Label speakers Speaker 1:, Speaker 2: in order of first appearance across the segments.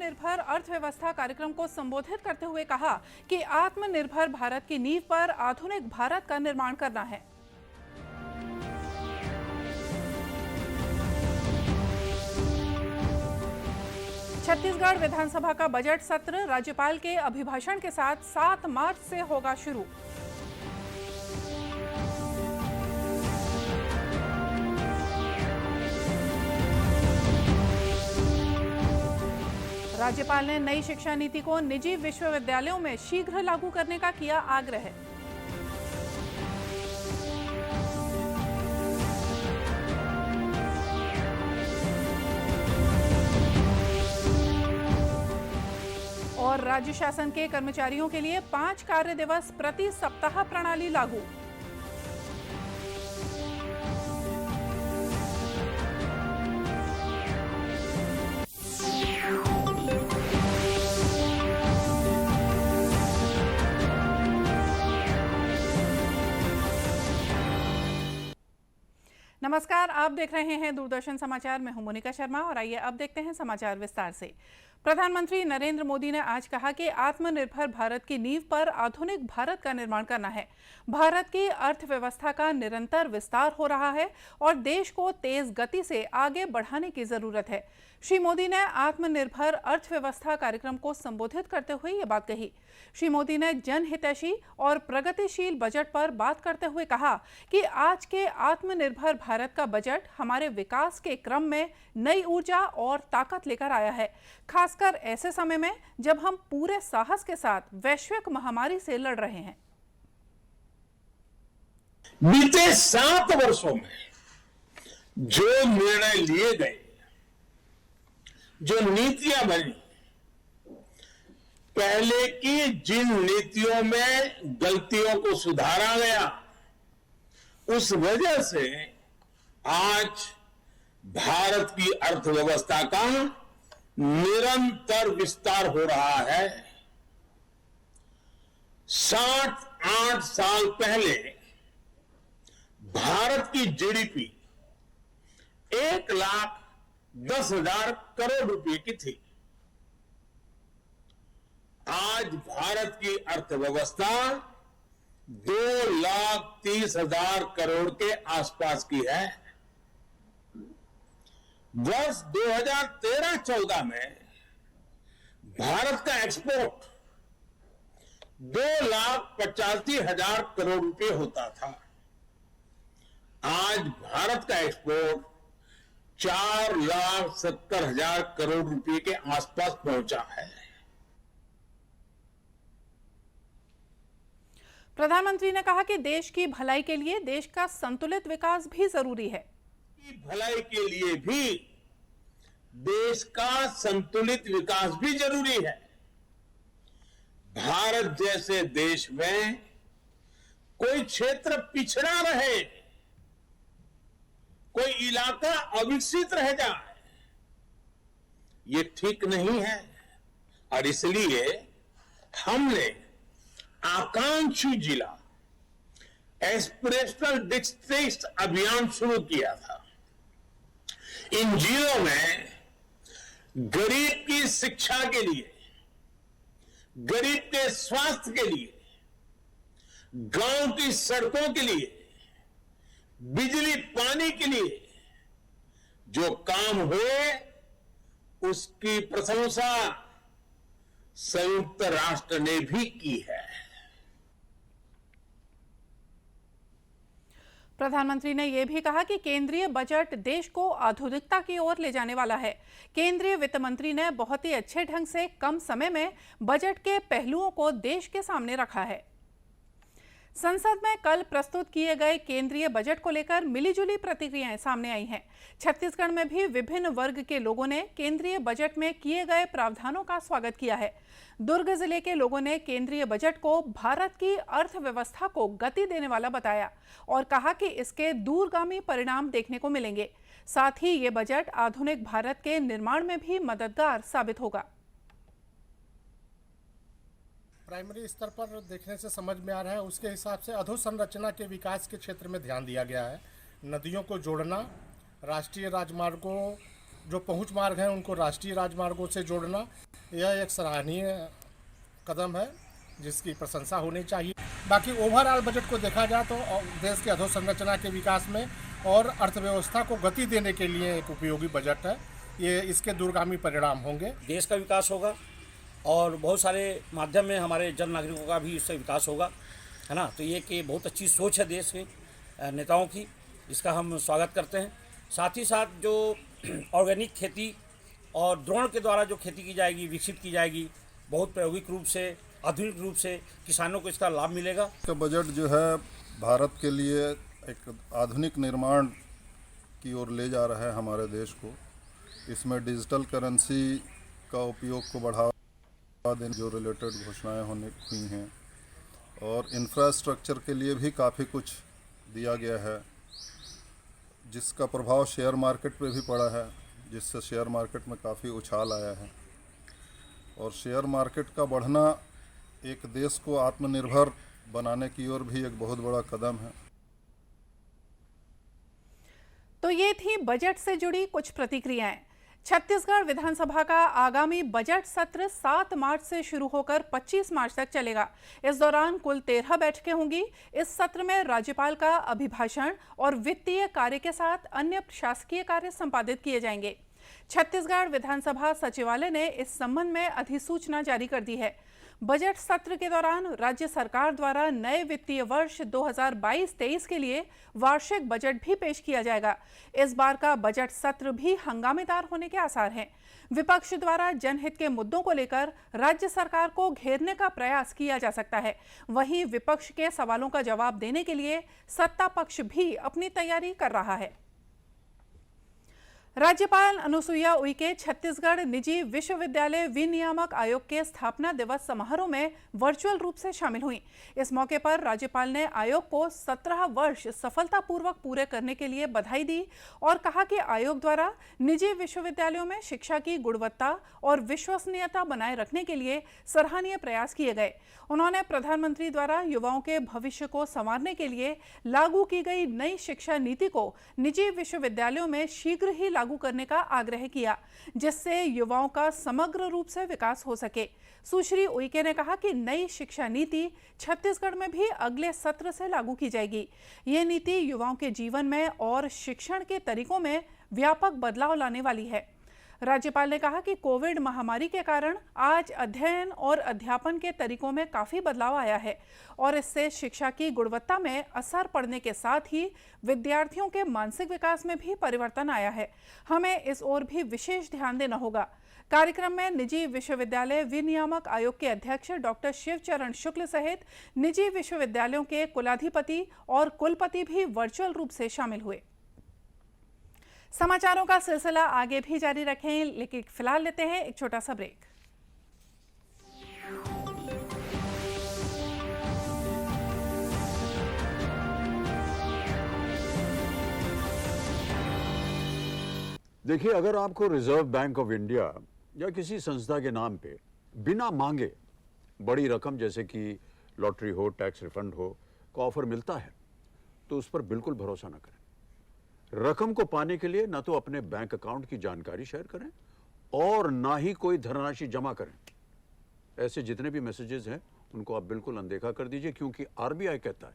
Speaker 1: आत्मनिर्भर अर्थव्यवस्था कार्यक्रम को संबोधित करते हुए कहा कि आत्मनिर्भर भारत की नींव पर आधुनिक भारत का निर्माण करना है। छत्तीसगढ़ विधानसभा का बजट सत्र राज्यपाल के अभिभाषण के साथ 7 मार्च से होगा शुरू। राज्यपाल ने नई शिक्षा नीति को निजी विश्वविद्यालयों में शीघ्र लागू करने का किया आग्रह। और राज्य शासन के कर्मचारियों के लिए 5 कार्य दिवस प्रति सप्ताह प्रणाली लागू। नमस्कार, आप देख रहे हैं दूरदर्शन समाचार। मैं हूं मोनिका शर्मा और आइए अब देखते हैं समाचार विस्तार से। प्रधानमंत्री नरेंद्र मोदी ने आज कहा कि आत्मनिर्भर भारत की नींव पर आधुनिक भारत का निर्माण करना है। भारत की अर्थव्यवस्था का निरंतर विस्तार हो रहा है और देश को तेज गति से आगे बढ़ाने की जरूरत है। श्री मोदी ने आत्मनिर्भर अर्थव्यवस्था कार्यक्रम को संबोधित करते हुए ये बात कही। श्री मोदी ने जनहितैषी और प्रगतिशील बजट पर बात करते हुए कहा कि आज के आत्मनिर्भर भारत का बजट हमारे विकास के क्रम में नई ऊर्जा और ताकत लेकर आया है, खासकर ऐसे समय में जब हम पूरे साहस के साथ वैश्विक महामारी से लड़ रहे हैं।
Speaker 2: बीते 7 वर्षों में जो निर्णय लिए गए, जो नीतियां बनी, पहले की जिन नीतियों में गलतियों को सुधारा गया, उस वजह से आज भारत की अर्थव्यवस्था का निरंतर विस्तार हो रहा है। 68 साल पहले भारत की जीडीपी 1,10,000 करोड़ रुपए की थी। आज भारत की अर्थव्यवस्था 2,30,000 करोड़ के आसपास की है। वर्ष 2013-14 में भारत का एक्सपोर्ट 2,85,000 करोड़ रुपए होता था। आज भारत का एक्सपोर्ट 4,70,000 करोड़ रुपए के आसपास पहुंचा है।
Speaker 1: प्रधानमंत्री ने कहा कि देश की भलाई के लिए देश का संतुलित विकास भी जरूरी है।
Speaker 2: भलाई के लिए भी देश का संतुलित विकास भी जरूरी है। भारत जैसे देश में कोई क्षेत्र पिछड़ा रहे, कोई इलाका अविकसित रह जाए, ये ठीक नहीं है। और इसलिए हमने आकांक्षी जिला एस्पिरेशनल डिस्ट्रिक्ट अभियान शुरू किया था। इन जिलों में गरीब की शिक्षा के लिए, गरीब के स्वास्थ्य के लिए, गांव की सड़कों के लिए, बिजली पानी के लिए जो काम हुए, उसकी प्रशंसा संयुक्त राष्ट्र ने भी की है।
Speaker 1: प्रधानमंत्री ने यह भी कहा कि केंद्रीय बजट देश को आधुनिकता की ओर ले जाने वाला है। केंद्रीय वित्त मंत्री ने बहुत ही अच्छे ढंग से कम समय में बजट के पहलुओं को देश के सामने रखा है। संसद में कल प्रस्तुत किए गए केंद्रीय बजट को लेकर मिलीजुली प्रतिक्रियाएं सामने आई हैं। छत्तीसगढ़ में भी विभिन्न वर्ग के लोगों ने केंद्रीय बजट में किए गए प्रावधानों का स्वागत किया है। दुर्ग जिले के लोगों ने केंद्रीय बजट को भारत की अर्थव्यवस्था को गति देने वाला बताया और कहा कि इसके दूरगामी परिणाम देखने को मिलेंगे। साथ ही ये बजट आधुनिक भारत के निर्माण में भी मददगार साबित होगा।
Speaker 3: प्राइमरी स्तर पर देखने से समझ में आ रहा है, उसके हिसाब से अधोसंरचना के विकास के क्षेत्र में ध्यान दिया गया है। नदियों को जोड़ना, राष्ट्रीय राजमार्गों जो पहुंच मार्ग हैं उनको राष्ट्रीय राजमार्गों से जोड़ना, यह एक सराहनीय कदम है जिसकी प्रशंसा होनी चाहिए। बाकी ओवरऑल बजट को देखा जाए तो देश के अधोसंरचना के विकास में और अर्थव्यवस्था को गति देने के लिए एक उपयोगी बजट है। ये इसके दूरगामी परिणाम होंगे।
Speaker 4: देश का विकास होगा और बहुत सारे माध्यम में हमारे जन नागरिकों का भी इससे विकास होगा, है ना। तो ये कि बहुत अच्छी सोच है देश के नेताओं की, इसका हम स्वागत करते हैं। साथ ही साथ जो ऑर्गेनिक खेती और ड्रोन के द्वारा जो खेती की जाएगी, विकसित की जाएगी, बहुत प्रायोगिक रूप से, आधुनिक रूप से किसानों को इसका लाभ मिलेगा।
Speaker 5: का बजट जो है भारत के लिए एक आधुनिक निर्माण की ओर ले जा रहा है हमारे देश को। इसमें डिजिटल करेंसी का उपयोग को बढ़ावा देने जो रिलेटेड घोषणाएं हुई हैं और इंफ्रास्ट्रक्चर के लिए भी काफ़ी कुछ दिया गया है, जिसका प्रभाव शेयर मार्केट पे भी पड़ा है, जिससे शेयर मार्केट में काफ़ी उछाल आया है। और शेयर मार्केट का बढ़ना एक देश को आत्मनिर्भर बनाने की ओर भी एक बहुत बड़ा कदम है।
Speaker 1: तो ये थी बजट से जुड़ी कुछ प्रतिक्रियाएं। छत्तीसगढ़ विधानसभा का आगामी बजट सत्र 7 मार्च से शुरू होकर 25 मार्च तक चलेगा। इस दौरान कुल 13 बैठकें होंगी। इस सत्र में राज्यपाल का अभिभाषण और वित्तीय कार्य के साथ अन्य प्रशासकीय कार्य संपादित किए जाएंगे। छत्तीसगढ़ विधानसभा सचिवालय ने इस संबंध में अधिसूचना जारी कर दी है। बजट सत्र के दौरान राज्य सरकार द्वारा नए वित्तीय वर्ष 2022-23 के लिए वार्षिक बजट भी पेश किया जाएगा। इस बार का बजट सत्र भी हंगामेदार होने के आसार हैं। विपक्ष द्वारा जनहित के मुद्दों को लेकर राज्य सरकार को घेरने का प्रयास किया जा सकता है। वहीं विपक्ष के सवालों का जवाब देने के लिए सत्ता पक्ष भी अपनी तैयारी कर रहा है। राज्यपाल अनुसुईया उइके छत्तीसगढ़ निजी विश्वविद्यालय विनियामक आयोग के स्थापना दिवस समारोह में वर्चुअल रूप से शामिल हुई। इस मौके पर राज्यपाल ने आयोग को 17 वर्ष सफलतापूर्वक पूरे करने के लिए बधाई दी और कहा कि आयोग द्वारा निजी विश्वविद्यालयों में शिक्षा की गुणवत्ता और विश्वसनीयता बनाए रखने के लिए सराहनीय प्रयास किए गए। उन्होंने प्रधानमंत्री द्वारा युवाओं के भविष्य को संवारने के लिए लागू की गई नई शिक्षा नीति को निजी विश्वविद्यालयों में शीघ्र ही लागू करने का आग्रह किया, जिससे युवाओं का समग्र रूप से विकास हो सके। सुश्री उइके ने कहा कि नई शिक्षा नीति छत्तीसगढ़ में भी अगले सत्र से लागू की जाएगी। ये नीति युवाओं के जीवन में और शिक्षण के तरीकों में व्यापक बदलाव लाने वाली है। राज्यपाल ने कहा कि कोविड महामारी के कारण आज अध्ययन और अध्यापन के तरीकों में काफ़ी बदलाव आया है और इससे शिक्षा की गुणवत्ता में असर पड़ने के साथ ही विद्यार्थियों के मानसिक विकास में भी परिवर्तन आया है। हमें इस ओर भी विशेष ध्यान देना होगा। कार्यक्रम में निजी विश्वविद्यालय विनियामक आयोग के अध्यक्ष डॉक्टर शिवचरण शुक्ल सहित निजी विश्वविद्यालयों के कुलाधिपति और कुलपति भी वर्चुअल रूप से शामिल हुए। समाचारों का सिलसिला आगे भी जारी रखें, लेकिन फिलहाल लेते हैं एक छोटा सा ब्रेक।
Speaker 6: देखिए, अगर आपको रिजर्व बैंक ऑफ इंडिया या किसी संस्था के नाम पे बिना मांगे बड़ी रकम जैसे कि लॉटरी हो, टैक्स रिफंड हो का ऑफर मिलता है तो उस पर बिल्कुल भरोसा न करें। रकम को पाने के लिए ना तो अपने बैंक अकाउंट की जानकारी शेयर करें और ना ही कोई धनराशि जमा करें। ऐसे जितने भी मैसेजेस हैं उनको आप बिल्कुल अनदेखा कर दीजिए, क्योंकि आरबीआई कहता है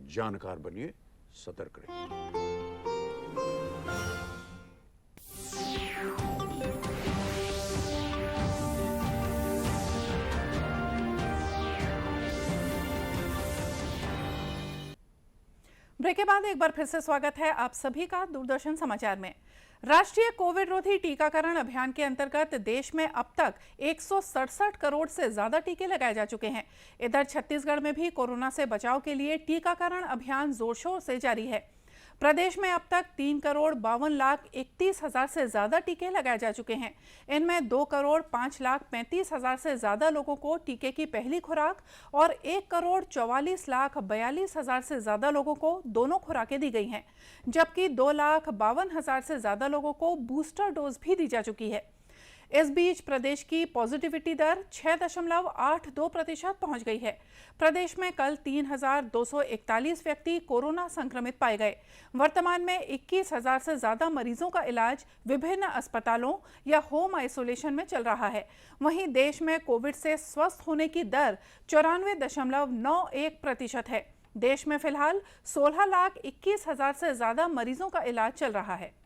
Speaker 6: जानकार बनिए, सतर्क रहिए।
Speaker 1: ब्रेक के बाद एक बार फिर से स्वागत है आप सभी का दूरदर्शन समाचार में। राष्ट्रीय कोविड रोधी टीकाकरण अभियान के अंतर्गत देश में अब तक 167 करोड़ से ज्यादा टीके लगाए जा चुके हैं। इधर छत्तीसगढ़ में भी कोरोना से बचाव के लिए टीकाकरण अभियान जोर शोर से जारी है। प्रदेश में अब तक 3,52,31,000 से ज्यादा टीके लगाए जा चुके हैं। इनमें 2,05,35,000 से ज्यादा लोगों को टीके की पहली खुराक और 1,44,42,000 से ज्यादा लोगों को दोनों खुराकें दी गई हैं, जबकि 2,52,000 से ज्यादा लोगों को बूस्टर डोज भी दी जा चुकी है। इस बीच प्रदेश की पॉजिटिविटी दर 6.82% पहुंच गई है। प्रदेश में कल 3,241 व्यक्ति कोरोना संक्रमित पाए गए। वर्तमान में 21,000 से ज्यादा मरीजों का इलाज विभिन्न अस्पतालों या होम आइसोलेशन में चल रहा है। वहीं देश में कोविड से स्वस्थ होने की दर 94.91% है। देश में फिलहाल 16,21,000 से ज्यादा मरीजों का इलाज चल रहा है।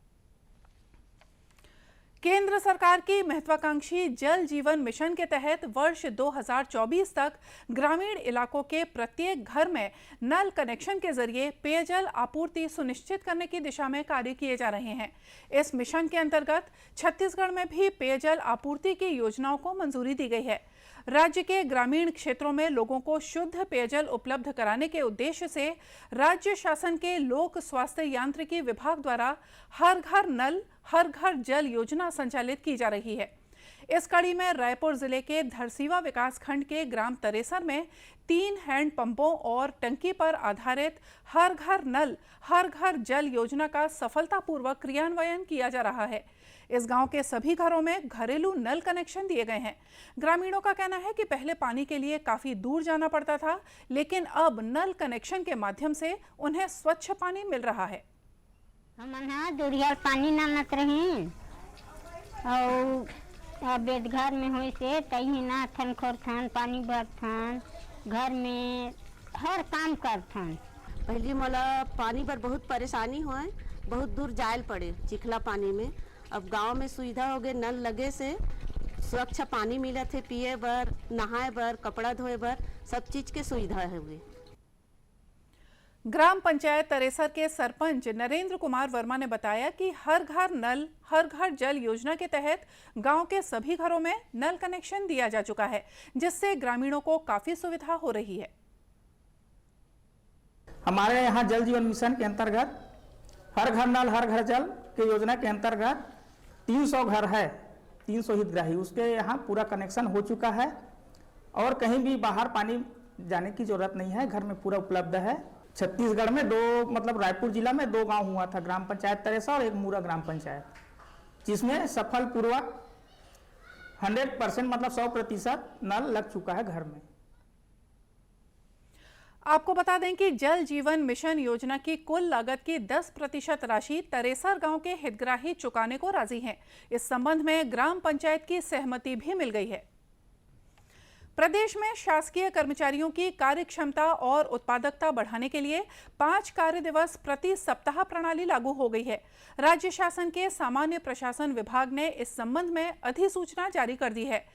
Speaker 1: केंद्र सरकार की महत्वाकांक्षी जल जीवन मिशन के तहत वर्ष 2024 तक ग्रामीण इलाकों के प्रत्येक घर में नल कनेक्शन के जरिए पेयजल आपूर्ति सुनिश्चित करने की दिशा में कार्य किए जा रहे हैं। इस मिशन के अंतर्गत छत्तीसगढ़ में भी पेयजल आपूर्ति की योजनाओं को मंजूरी दी गई है। राज्य के ग्रामीण क्षेत्रों में लोगों को शुद्ध पेयजल उपलब्ध कराने के उद्देश्य से राज्य शासन के लोक स्वास्थ्य यांत्रिकी विभाग द्वारा हर घर नल हर घर जल योजना संचालित की जा रही है। इस कड़ी में रायपुर जिले के धरसीवा विकास खंड के ग्राम तरेसर में 3 हैंड पंपों और टंकी पर आधारित हर घर नल हर घर जल योजना का सफलतापूर्वक क्रियान्वयन किया जा रहा है। इस गांव के सभी घरों में घरेलू नल कनेक्शन दिए गए हैं। ग्रामीणों का कहना है कि पहले पानी के लिए काफी दूर जाना पड़ता था, लेकिन अब नल कनेक्शन के माध्यम से उन्हें स्वच्छ पानी मिल रहा है।
Speaker 7: हमन दूरिया पानी नानत रही और बेदघर में हुई से तही ना थन खोर थन पानी भर थन घर में हर काम कर थन।
Speaker 8: पहले मोला पानी पर बहुत परेशानी होए, बहुत दूर जायल पड़े चिखला पानी में। अब गांव में सुविधा हो गए, नल लगे से स्वच्छ पानी मिलत है, पिए बर, नहाए बर, कपड़ा धोए बर, सब चीज के सुविधा है हुए।
Speaker 1: ग्राम पंचायत तरेसर के सरपंच नरेंद्र कुमार वर्मा ने बताया कि हर घर नल हर घर जल योजना के तहत गांव के सभी घरों में नल कनेक्शन दिया जा चुका है, जिससे ग्रामीणों को काफी सुविधा हो रही है।
Speaker 9: हमारे यहाँ जल जीवन मिशन के अंतर्गत हर घर नल हर घर जल के योजना के अंतर्गत 300 घर है, 300 हितग्राही, उसके यहाँ पूरा कनेक्शन हो चुका है और कहीं भी बाहर पानी जाने की जरूरत नहीं है, घर में पूरा उपलब्ध है। छत्तीसगढ़ में रायपुर जिला में 2 गांव हुआ था, ग्राम पंचायत तरेसर और एक मूरा ग्राम पंचायत, जिसमें सफल पूर्वक 100% 100% नल लग चुका है घर में।
Speaker 1: आपको बता दें कि जल जीवन मिशन योजना की कुल लागत की 10% राशि तरेसर गांव के हितग्राही चुकाने को राजी हैं। इस संबंध में ग्राम पंचायत की सहमति भी मिल गई है। प्रदेश में शासकीय कर्मचारियों की कार्यक्षमता और उत्पादकता बढ़ाने के लिए 5 कार्य दिवस प्रति सप्ताह प्रणाली लागू हो गई है। राज्य शासन के सामान्य प्रशासन विभाग ने इस संबंध में अधिसूचना जारी कर दी है।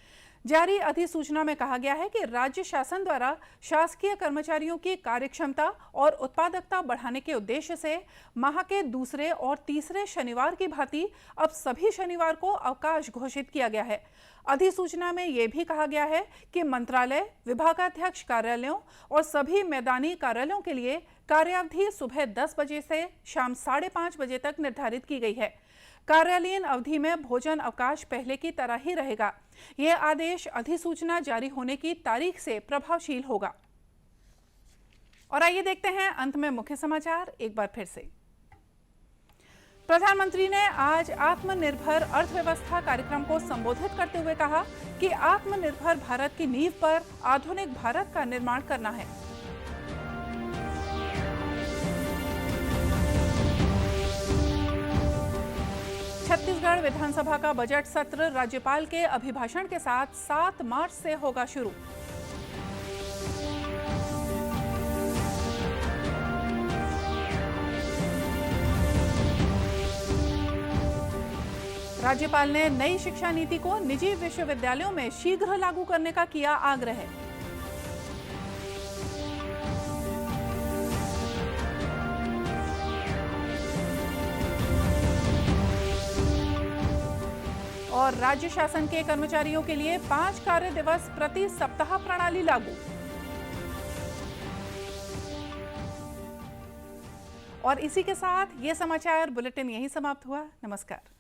Speaker 1: जारी अधिसूचना में कहा गया है कि राज्य शासन द्वारा शासकीय कर्मचारियों की कार्यक्षमता और उत्पादकता बढ़ाने के उद्देश्य से माह के दूसरे और तीसरे शनिवार की भांति अब सभी शनिवार को अवकाश घोषित किया गया है। अधिसूचना में यह भी कहा गया है कि मंत्रालय, विभागाध्यक्ष कार्यालयों और सभी मैदानी कार्यालयों के लिए कार्यावधि सुबह 10 बजे से शाम 5:30 बजे तक निर्धारित की गई है। कार्यालयीन अवधि में भोजन अवकाश पहले की तरह ही रहेगा। यह आदेश अधिसूचना जारी होने की तारीख से प्रभावशील होगा। और आइए देखते हैं अंत में मुख्य समाचार एक बार फिर से। प्रधानमंत्री ने आज आत्मनिर्भर अर्थव्यवस्था कार्यक्रम को संबोधित करते हुए कहा कि आत्मनिर्भर भारत की नींव पर आधुनिक भारत का निर्माण करना है। छत्तीसगढ़ विधानसभा का बजट सत्र राज्यपाल के अभिभाषण के साथ 7 मार्च से होगा शुरू। राज्यपाल ने नई शिक्षा नीति को निजी विश्वविद्यालयों में शीघ्र लागू करने का किया आग्रह। और राज्य शासन के कर्मचारियों के लिए 5 कार्य दिवस प्रति सप्ताह प्रणाली लागू। और इसी के साथ ये समाचार बुलेटिन यहीं समाप्त हुआ। नमस्कार।